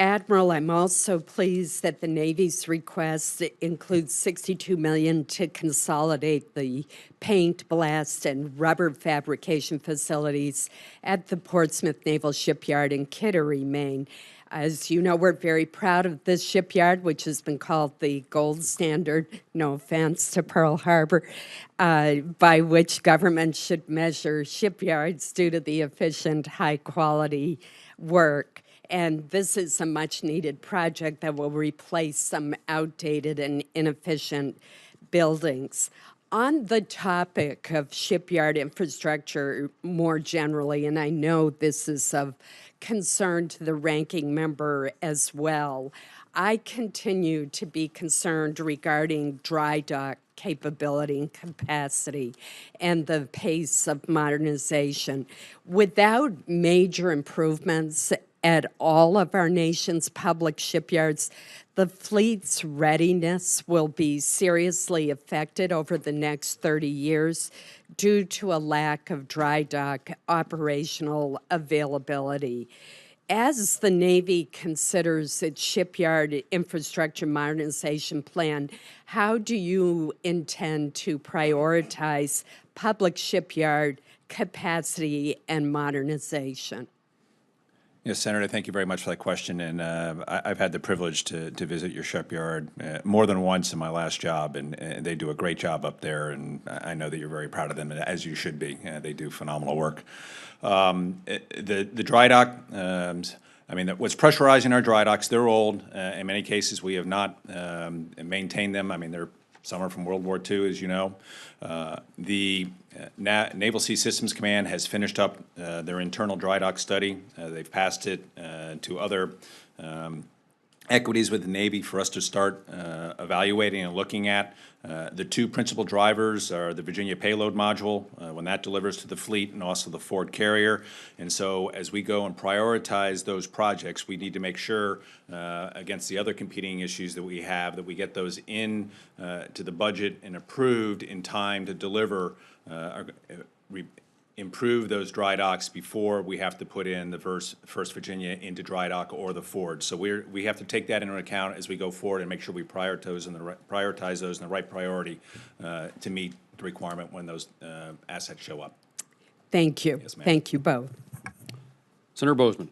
Admiral, I'm also pleased that the Navy's request includes $62 million to consolidate the paint, blast, and rubber fabrication facilities at the Portsmouth Naval Shipyard in Kittery, Maine. As you know, we're very proud of this shipyard, which has been called the gold standard, no offense to Pearl Harbor, by which government should measure shipyards due to the efficient, high-quality work. And this is a much-needed project that will replace some outdated and inefficient buildings. On the topic of shipyard infrastructure more generally, and I know this is of concern to the ranking member as well, I continue to be concerned regarding dry dock capability and capacity and the pace of modernization. Without major improvements at all of our nation's public shipyards, the fleet's readiness will be seriously affected over the next 30 years due to a lack of dry dock operational availability. As the Navy considers its shipyard infrastructure modernization plan, how do you intend to prioritize public shipyard capacity and modernization? Yes, Senator, thank you very much for that question. And I've had the privilege to visit your shipyard more than once in my last job, and they do a great job up there, and I know that you're very proud of them, as you should be. They do phenomenal work. The dry dock, I mean, what's pressurizing our dry docks, they're old. In many cases, we have not maintained them. I mean, some are from World War II, as you know. The Naval Sea Systems Command has finished up their internal dry dock study. They've passed it to other equities with the Navy for us to start evaluating and looking at. The two principal drivers are the Virginia payload module, when that delivers to the fleet, and also the Ford carrier. And so as we go and prioritize those projects, we need to make sure, against the other competing issues that we have, that we get those in to the budget and approved in time to deliver improve those dry docks before we have to put in the First Virginia into dry dock or the Ford. So we have to take that into account as we go forward and make sure we prioritize those in the right priority to meet the requirement when those assets show up. Thank you. Yes, ma'am. Thank you both. Senator Bozeman.